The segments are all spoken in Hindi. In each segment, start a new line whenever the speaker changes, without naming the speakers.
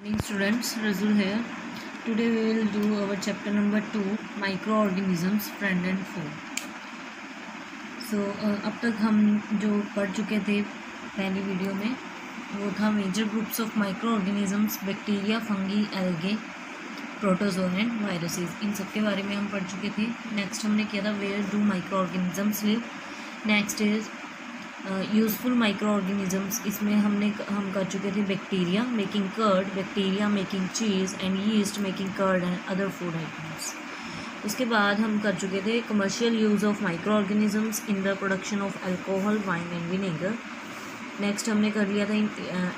Morning students, Razul here. Today we will do our chapter number 2, microorganisms, friend and foe. So अब तक हम जो पढ़ चुके थे पहली वीडियो में वो था major groups of micro organisms, bacteria, fungi, algae, protozoan and viruses. इन सब के बारे में हम पढ़ चुके थे। नेक्स्ट हमने किया था where do microorganisms live. Next is useful microorganisms. इसमें हम कर चुके थे bacteria making curd, bacteria making cheese and yeast making curd and other food items. उसके बाद हम कर चुके थे commercial use of micro organisms in the production of alcohol, wine and vinegar. Next हमने कर लिया था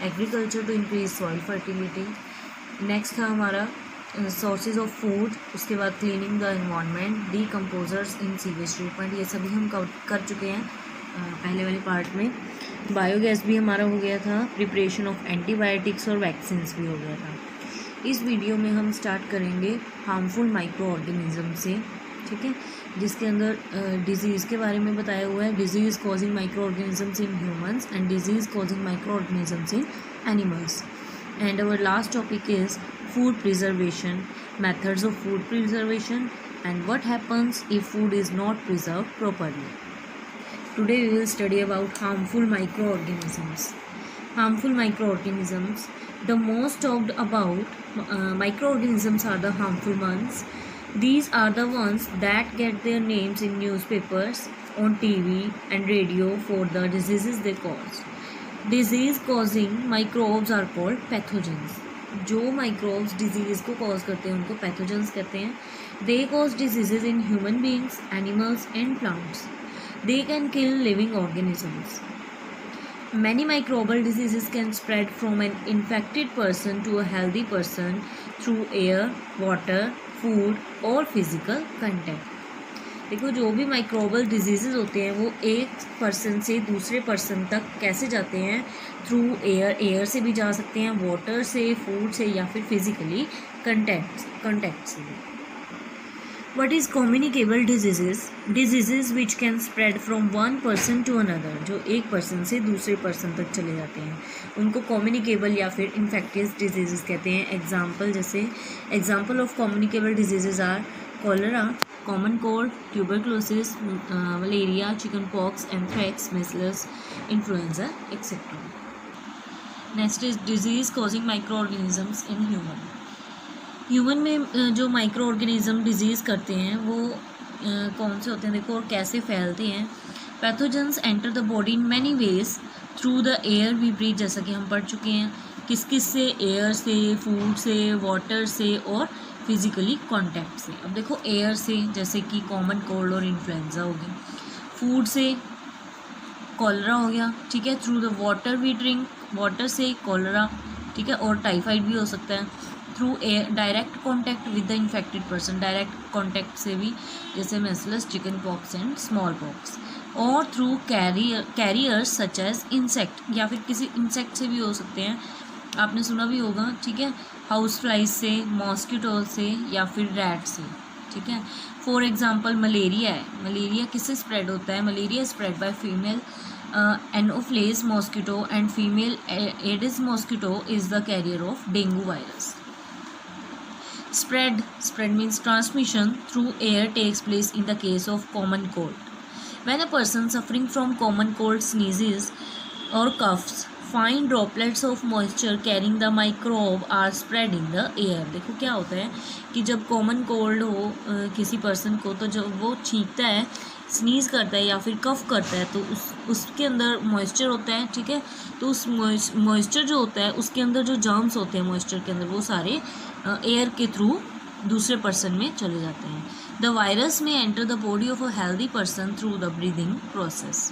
agriculture to increase soil fertility. Next था हमारा सोर्सेज ऑफ फूड। उसके बाद cleaning the environment, decomposers in sewage treatment. ये सभी हम कर चुके हैं पहले वाले पार्ट में। बायोगैस भी हमारा हो गया था, प्रिपरेशन ऑफ एंटीबायोटिक्स और वैक्सीन भी हो गया था। इस वीडियो में हम स्टार्ट करेंगे हार्मफुल माइक्रो ऑर्गेनिज्म से, ठीक है, जिसके अंदर डिजीज़ के बारे में बताया हुआ है। Disease causing micro organisms in humans and disease causing micro organisms in animals. And our last topic is food preservation, methods of food preservation and what happens if food is not preserved properly. Today we will study about harmful microorganisms. Harmful microorganisms. The most talked about microorganisms are the harmful ones. These are the ones that get their names in newspapers, on TV and radio for the diseases they cause. Disease causing microbes are called pathogens. जो microbes disease को cause करते हैं उनको pathogens कहते हैं. They cause diseases in human beings, animals and plants. They can kill living organisms. Many microbial diseases can spread from an infected person to a healthy person through air, water, food or physical contact. देखो जो भी माइक्रोबल डिजीज़ होते हैं वो एक पर्सन से दूसरे पर्सन तक कैसे जाते हैं? थ्रू एयर से भी जा सकते हैं, वाटर से, फूड से या फिर फिजिकली कंटैक्ट से भी। What is communicable diseases? Diseases which can spread from one person to another. जो एक पर्सन से दूसरे पर्सन तक चले जाते हैं उनको communicable या फिर infectious diseases कहते हैं। एग्जाम्पल जैसे example of communicable diseases are cholera, common cold, tuberculosis, malaria, chickenpox, anthrax, measles, influenza, etc. Next is disease causing microorganisms in human. Human में जो माइक्रो ऑर्गेनिज्म डिजीज़ करते हैं वो कौन से होते हैं देखो, और कैसे फैलते हैं। Pathogens enter the body in many ways through the air we breathe, जैसा कि हम पढ़ चुके हैं। किस से? एयर से, फूड से, वाटर से और फिजिकली कॉन्टैक्ट से। अब देखो एयर से जैसे कि कॉमन कोल्ड और इन्फ्लुएंजा हो गया, फूड से कॉलरा हो गया, ठीक है। Through the water we drink, water से कॉलरा, ठीक है, और टाइफाइड भी हो सकता है। Through air direct contact with the infected person, direct contact से भी जैसे measles, chicken pox and small pox. और through carriers such as insect, या फिर किसी इंसेक्ट से भी हो सकते हैं, आपने सुना भी होगा, ठीक है, हाउस फ्लाइज से, मॉस्किटो से या फिर रैट से, ठीक है। फॉर एग्जाम्पल मलेरिया है। मलेरिया किससे स्प्रेड होता है? Malaria spread by female anopheles mosquito and female aedes mosquito is the carrier of dengue virus. Spread means transmission through air takes place in the case of common cold. When a person suffering from common cold sneezes or coughs, fine droplets of moisture carrying the microbe are spread in the air. देखो क्या होता है कि जब कॉमन कोल्ड हो किसी पर्सन को, तो जब वो छींकता है, स्नीज़ करता है या फिर कफ करता है, तो उसके अंदर मॉइस्चर होता है, ठीक है। तो उस मॉइस्चर जो होता है उसके अंदर जो जर्म्स होते हैं मॉइस्चर के अंदर, वो सारे एयर के थ्रू दूसरे पर्सन में चले जाते हैं। The virus may enter the body of a healthy person through the breathing process.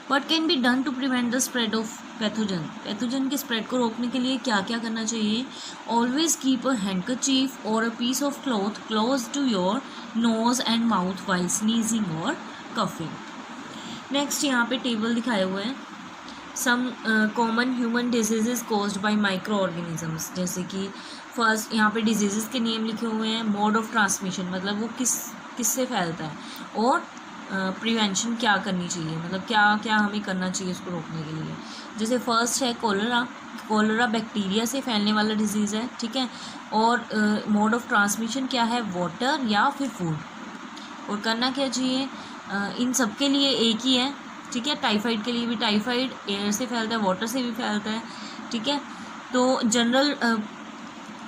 What can be done to prevent the spread of pathogen? Pathogen के स्प्रेड को रोकने के लिए क्या क्या करना चाहिए? ऑलवेज कीप अ हैंडकरचीफ और a piece of cloth close to your nose and mouth while sneezing और कफिंग। नेक्स्ट यहाँ पे टेबल दिखाए हुए हैं। Some common human diseases caused by micro organisms, जैसे कि फर्स्ट यहाँ पे डिजीजेस के नेम लिखे हुए हैं। मोड ऑफ ट्रांसमिशन मतलब वो किससे फैलता है, और प्रिवेंशन क्या करनी चाहिए, मतलब क्या क्या हमें करना चाहिए इसको रोकने के लिए। जैसे फर्स्ट है कोलरा बैक्टीरिया से फैलने वाला डिजीज़ है, ठीक है। और मोड ऑफ ट्रांसमिशन क्या है, वाटर या फिर फूड। और करना क्या चाहिए, इन सब के लिए एक ही है, ठीक है। टाइफाइड के लिए भी, टाइफाइड एयर से फैलता है, वाटर से भी फैलता है, ठीक है। तो जनरल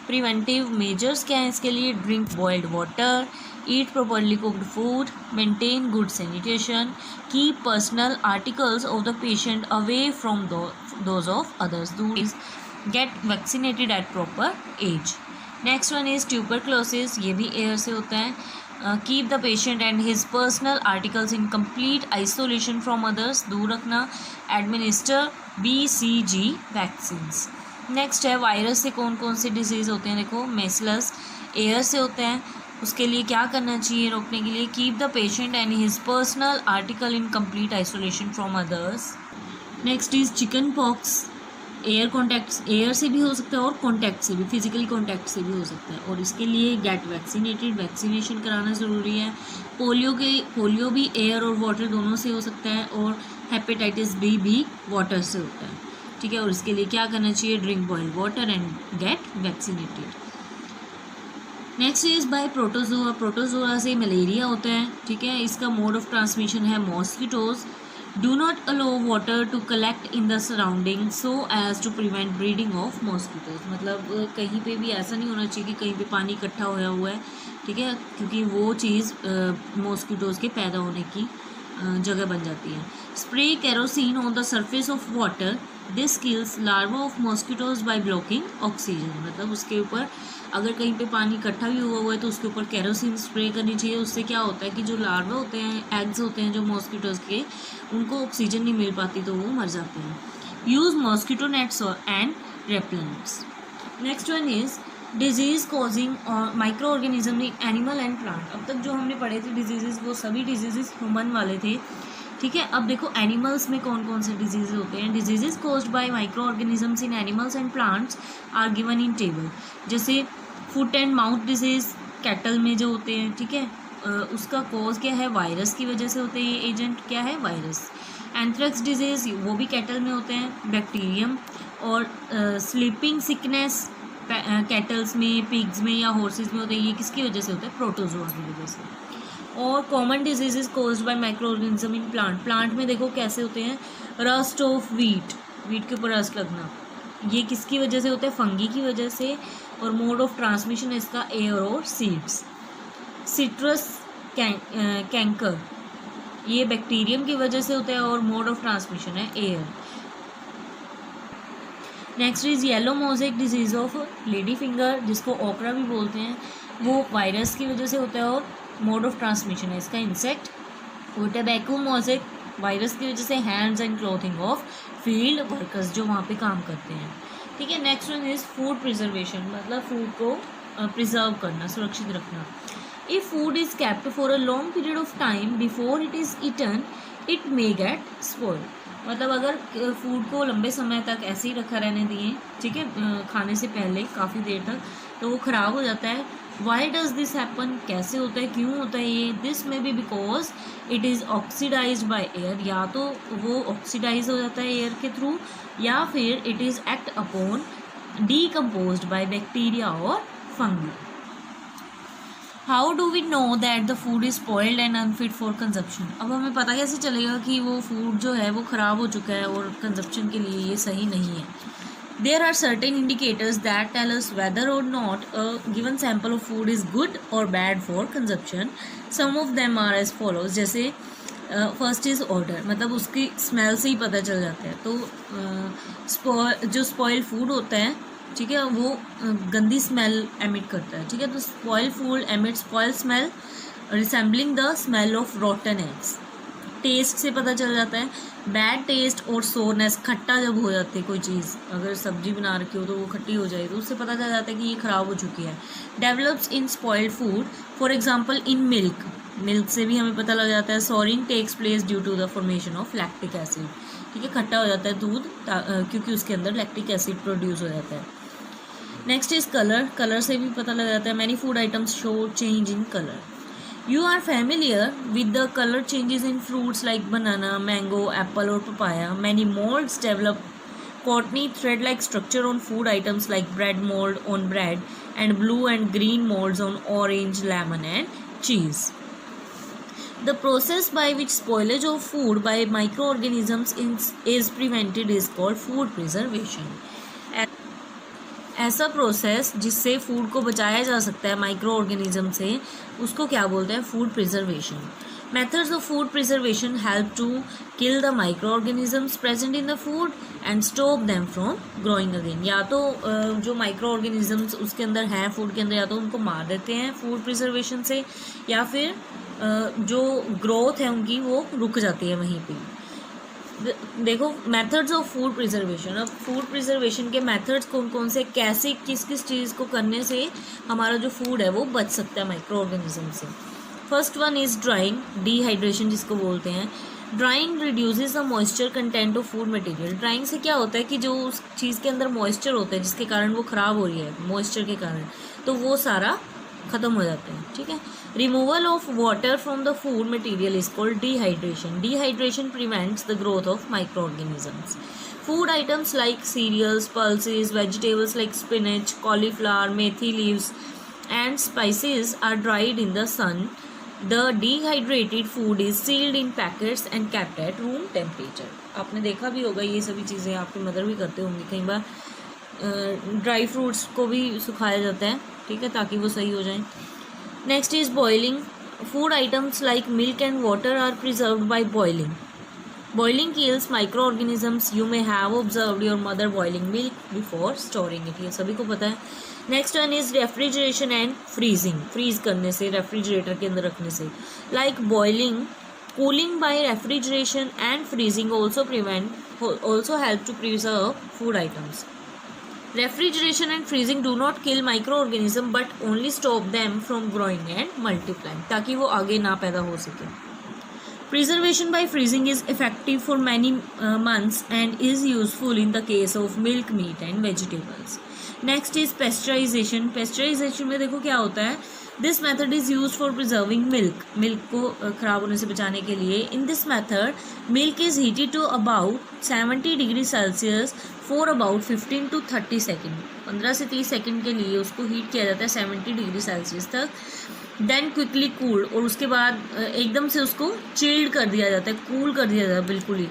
प्रिवेंटिव मेजर्स क्या हैं इसके लिए, drink boiled water, eat properly cooked food, maintain good sanitation, keep personal articles of the patient away from those of others, get vaccinated at proper age. Next one is tuberculosis, ये भी एयर से होता है। Keep the patient and his personal articles in complete isolation from others, दूर रखना। Administer BCG vaccines. नेक्स्ट है वायरस से कौन कौन से डिजीज़ होते हैं, देखो मेसलस एयर से होते हैं, उसके लिए क्या करना चाहिए रोकने के लिए, keep the patient and his personal article in complete isolation from others. Next is chicken pox, air से भी हो सकता है और कॉन्टैक्ट से भी, फिजिकली कॉन्टैक्ट से भी हो सकता है, और इसके लिए गेट वैक्सीनेटेड, वैक्सीनेशन कराना ज़रूरी है। पोलियो भी एयर और वाटर दोनों से हो सकता है, और हेपेटाइटिस B भी वाटर से होता है, ठीक है। और इसके लिए क्या करना चाहिए, drink boiled water and get vaccinated. Next is by protozoa, protozoa से मलेरिया होता है, ठीक है। इसका मोड ऑफ ट्रांसमिशन है mosquitoes. Do not allow water to collect in the surrounding so as to prevent breeding of mosquitoes, मतलब कहीं पे भी ऐसा नहीं होना चाहिए कि कहीं पे पानी इकट्ठा होया हुआ है, ठीक है, क्योंकि वो चीज़ मॉस्किटोज के पैदा होने की जगह बन जाती है। Spray kerosene on the surface of water, this kills larva of mosquitoes by blocking oxygen, मतलब उसके ऊपर अगर कहीं पे पानी इकट्ठा भी हुआ है तो उसके ऊपर केरोसिन स्प्रे करनी चाहिए। उससे क्या होता है कि जो लार्वा होते हैं, एग्स होते हैं जो मॉस्किटोज के, उनको ऑक्सीजन नहीं मिल पाती तो वो मर जाते हैं। Use mosquito nets and repellents. Next one is disease causing micro organism in animal and plant. अब तक जो हमने पढ़े थे डिजीज़ वो सभी डिजीज़ ह्यूमन वाले थे, ठीक है। अब देखो एनिमल्स में कौन कौन से डिजीज़ होते हैं। Disease caused by micro organisms in animals and plants are given in table. जैसे foot and mouth disease cattle में जो होते हैं, ठीक है, उसका कॉज क्या है, वायरस की वजह से होते हैं। ये एजेंट क्या है, वायरस। एंथ्रेक्स डिजीज़ वो भी कैटल में होते हैं, बैक्टीरियम। और स्लीपिंग सिकनेस कैटल्स में, पिग्स में या हॉर्सेस में होते हैं, ये किसकी वजह से होता है, प्रोटोजोआ की वजह से। और common diseases caused by micro organism in plant में देखो कैसे होते हैं, रस्ट ऑफ वीट के ऊपर रस्ट लगना, ये किसकी वजह से होता है, फंगी की वजह से। और मोड ऑफ ट्रांसमिशन इसका एयर और सीड्स। सिट्रस कैंकर ये बैक्टीरियम की वजह से होता है और मोड ऑफ ट्रांसमिशन है air. Next is yellow mosaic disease of lady finger, जिसको ओकरा भी बोलते हैं, वो वायरस की वजह से होता है और मोड ऑफ ट्रांसमिशन है इसका इंसेक्ट। और टबैको मोज़ेक वायरस की वजह से hands and clothing of field workers जो वहाँ पे काम करते हैं, ठीक है। Next one is food preservation, मतलब फूड को प्रिजर्व करना, सुरक्षित रखना। If food is kept for a long period of time before it is eaten it may get spoiled, मतलब अगर फूड को लंबे समय तक ऐसे ही रखा रहने दिए, ठीक है, खाने से पहले काफ़ी देर तक, तो वो ख़राब हो जाता है। वाई डज दिस हैपन, कैसे होता है, क्यों होता है ये, this may be because it is oxidized by air, या तो वो ऑक्सीडाइज हो जाता है एयर के थ्रू, या फिर it is act upon decomposed by bacteria और fungi. How do we know that the food is spoiled and unfit for consumption, अब हमें पता कैसे चलेगा कि वो फूड जो है वो ख़राब हो चुका है और कंजप्शन के लिए ये सही नहीं है। There are certain indicators that tell us whether or not a given sample of food is good or bad for consumption. Some of them are as follows. जैसे फर्स्ट इज़ ऑर्डर, मतलब उसकी स्मेल से ही पता चल जाता है। तो जो स्पॉइल फूड होता है, ठीक है, वो गंदी स्मेल एमिट करता है, ठीक है। तो spoil food emit spoil smell resembling the smell of rotten eggs. Taste से पता चल जाता है, बैड टेस्ट और सोरनेस, खट्टा जब हो जाती है कोई चीज़, अगर सब्जी बना रखी हो तो वो खट्टी हो जाए तो उससे पता चल जाता है कि ये ख़राब हो चुकी है। Develops in spoiled food, for example in milk से भी हमें पता लग जाता है। Souring takes place due to the formation of lactic acid, ठीक है, खट्टा हो जाता है दूध क्योंकि उसके अंदर लैक्टिक एसिड प्रोड्यूस हो जाता है। नेक्स्ट इज़ कलर, कलर से भी पता लग जाता है। Many food items show change in colour. You are familiar with the color changes in fruits like banana, mango, apple or papaya. Many molds develop cottony thread-like structure on food items like bread mold on bread and blue and green molds on orange, lemon and cheese. The process by which spoilage of food by microorganisms is prevented is called food preservation. ऐसा प्रोसेस जिससे फूड को बचाया जा सकता है माइक्रो ऑर्गेनिज्म से, उसको क्या बोलते हैं? Food preservation. Methods of food preservation help to kill the microorganisms present in the food and stop them from growing again. या तो जो माइक्रो ऑर्गेनिजम्स उसके अंदर हैं फूड के अंदर, या तो उनको मार देते हैं फूड प्रिजर्वेशन से, या फिर जो ग्रोथ है उनकी वो रुक जाती है वहीं पे. देखो मेथड्स ऑफ फूड प्रिजर्वेशन. अब फूड प्रिजर्वेशन के मेथड्स कौन कौन से, कैसे किस किस चीज़ को करने से हमारा जो फूड है वो बच सकता है माइक्रो ऑर्गेनिज्म से. First one is drawing, dehydration जिसको बोलते हैं. Drawing reduces the moisture content of food material. Drawing से क्या होता है कि जो उस चीज़ के अंदर मॉइस्चर होता है जिसके कारण वो ख़राब हो रही है मॉइस्चर के कारण, तो वो सारा ख़त्म हो जाते हैं. ठीक है. Removal of water from the food material is called dehydration. Dehydration prevents the growth of micro organisms. Food items like cereals, pulses, vegetables like spinach, cauliflower, methi leaves and spices are dried in the sun. The dehydrated food is sealed in packets and kept at room temperature. आपने देखा भी होगा ये सभी चीज़ें, आपकी मदर भी करते होंगे कई बार. ड्राई फ्रूट्स को भी सुखाया जाता है, ठीक है, ताकि वो सही हो जाएं. Next is boiling. Food items like milk and water are preserved by boiling. Boiling kills microorganisms. You may have observed your mother boiling milk before storing it. ये सभी को पता है. Next one is refrigeration and freezing. Freeze करने से, रेफ्रिजरेटर के अंदर रखने से. Like boiling, cooling by refrigeration and freezing also help to preserve food items. Refrigeration and freezing do not kill microorganisms but only stop them from growing and multiplying, ताकि वो आगे ना पैदा हो सके. Preservation by freezing is effective for many months and is useful in the case of milk, meat and vegetables. Next is pasteurization. Pasteurization में देखो क्या होता है. This method is used for preserving milk. Milk को खराब होने से बचाने के लिए. In this method, milk is heated to about 70 degrees Celsius for about 15 to 30 seconds. 15 से 30 सेकेंड के लिए उसको हीट किया जाता है 70 डिग्री सेल्सियस तक. देन क्विकली कूल्ड, और उसके बाद एकदम से उसको चिल्ड कर दिया जाता है, कूल कर दिया जाता है बिल्कुल ही.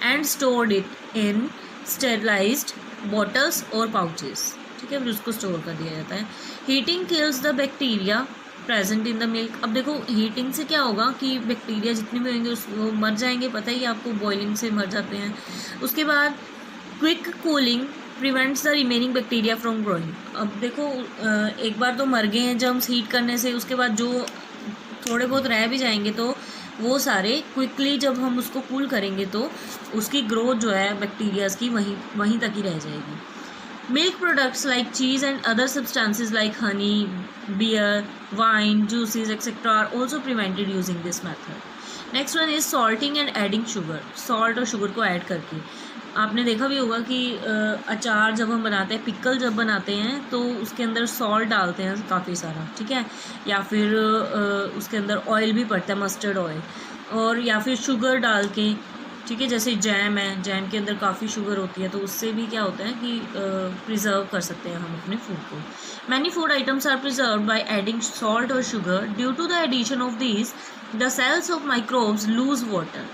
And stored it in sterilised bottles और पाउचेस. ठीक है, फिर उसको स्टोर कर दिया जाता है. Heating kills the bacteria present in the milk. अब देखो हीटिंग से क्या होगा कि बैक्टीरिया जितने भी होंगे वो मर जाएंगे, पता ही आपको, बॉइलिंग से मर जाते हैं. उसके बाद quick cooling prevents the remaining bacteria from growing. अब देखो एक बार तो मर गए हैं जर्म्स हीट करने से, उसके बाद जो थोड़े बहुत रह भी जाएंगे तो वो सारे क्विकली जब हम उसको कूल करेंगे तो उसकी ग्रोथ जो है बैक्टीरियाज की वहीं तक ही रह जाएगी. Milk products like cheese and other substances like honey, beer, wine, juices etcetera are also prevented using this method. Next one is salting and adding sugar. Salt और शुगर को ऐड करके. आपने देखा भी होगा कि अचार जब हम बनाते हैं, पिकल जब बनाते हैं तो उसके अंदर सॉल्ट डालते हैं काफ़ी सारा, ठीक है, या फिर उसके अंदर ऑयल भी पड़ता है, मस्टर्ड ऑयल, और या फिर शुगर डाल के. ठीक है, जैसे जैम है, जैम के अंदर काफ़ी शुगर होती है, तो उससे भी क्या होता है कि प्रिजर्व कर सकते हैं हम अपने फूड को. Many food items are preserve by adding salt और sugar. Due to the addition of this the cells of microbes lose water.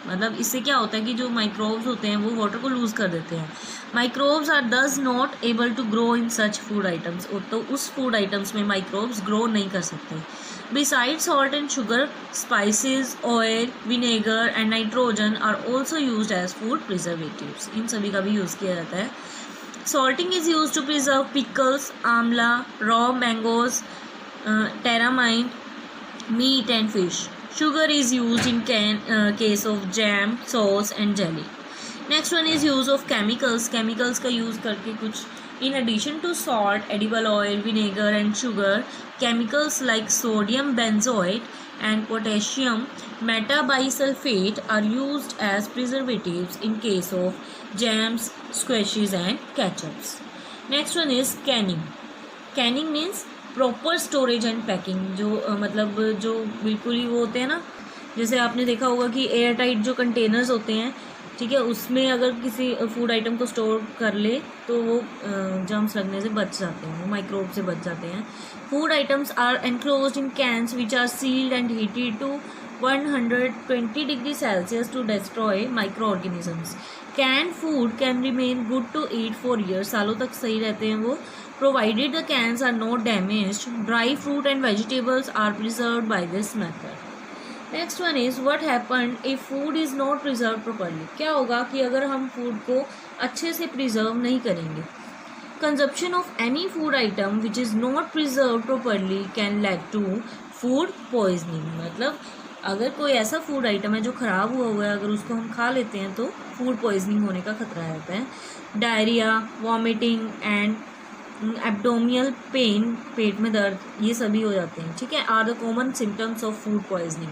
मतलब इससे क्या होता है कि जो माइक्रोब्स होते हैं वो वाटर को लूज़ कर देते हैं. Microbes are thus not able to grow in such food items. तो उस फूड आइटम्स में माइक्रोब्स ग्रो नहीं कर सकते. Beside salt and sugar, spices, oil, vinegar and nitrogen are also used as food preservatives. इन सभी का भी यूज़ किया जाता है. Salting is use to preserve pickles, amla, raw mangoes, tamarind, meat and fish. Sugar is used in case of jam, sauce and jelly. Next one is use of chemicals. Chemicals का use करके कुछ. In addition to salt, edible oil, vinegar and sugar, chemicals like sodium benzoate and potassium metabisulfate are used as preservatives in case of jams, squashes and ketchups. Next one is canning. Canning means proper storage and packing, जो मतलब जो बिल्कुल ही वो होते हैं ना, जैसे आपने देखा होगा कि एयर टाइट जो कंटेनर्स होते हैं, ठीक है, उसमें अगर किसी फूड आइटम को स्टोर कर ले तो वो जर्म्स लगने से बच जाते हैं, वो माइक्रोब से बच जाते हैं. Food items are enclosed in cans which are sealed and heated to 120 degree Celsius to destroy microorganisms. Can food can remain good to eat for years, सालों तक सही रहते हैं वो, provided the cans are not damaged. Dry fruit and vegetables are preserved by this method. Next one is what happened if food is not preserved properly. क्या होगा कि अगर हम फूड को अच्छे से प्रिजर्व नहीं करेंगे. Consumption of any food item which is not preserved properly can lead to food poisoning. मतलब अगर कोई ऐसा फूड आइटम है जो ख़राब हुआ है, अगर उसको हम खा लेते हैं तो फूड पॉइजनिंग होने का खतरा रहता है. Diarrhoea, vomiting and abdominal pain, पेट में दर्द, ये सभी हो जाते हैं, ठीक है, are the common symptoms of food poisoning.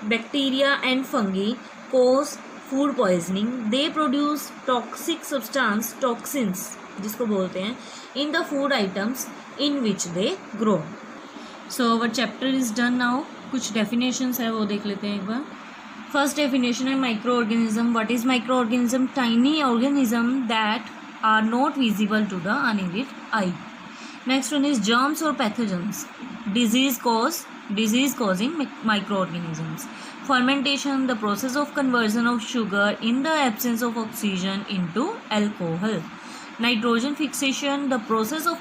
Bacteria and fungi cause food poisoning. They produce toxic substance, toxins जिसको बोलते हैं, in the food items in which they grow. So our chapter is done now. कुछ डेफिनेशंस है वो देख लेते हैं एक बार. फर्स्ट डेफिनेशन है micro organism. What is micro organism? Tiny organism that are not visible to the unaided eye. Next one is germs or pathogens. Disease causing microorganisms. Fermentation, the process of conversion of sugar in the absence of oxygen into alcohol. Nitrogen fixation, the process of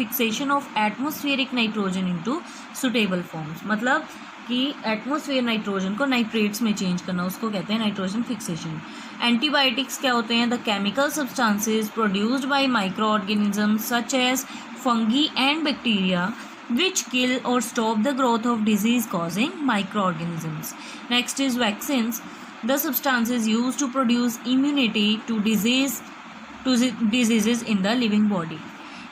fixation of atmospheric nitrogen into suitable forms. मतलब कि एटमोसफेयर नाइट्रोजन को नाइट्रेट्स में चेंज करना, उसको कहते हैं नाइट्रोजन फिक्सेशन. एंटीबायोटिक्स क्या होते हैं? The chemical substances produced by micro organisms such as fungi and bacteria which kill or stop the growth of disease causing microorganisms. Next is vaccines, the substances used to produce immunity to diseases in the living body.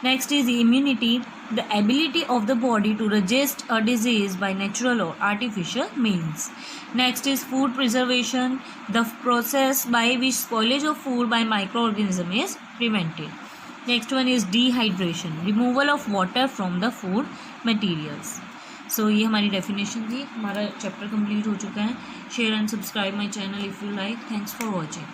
Next is immunity, the ability of the body to resist a disease by natural or artificial means. Next is food preservation, the process by which spoilage of food by microorganism is prevented. Next one is dehydration, removal of water from the food materials. So ये हमारी डेफिनेशन थी. हमारा चैप्टर कंप्लीट हो चुका है. Share and subscribe my channel if you like. Thanks for watching.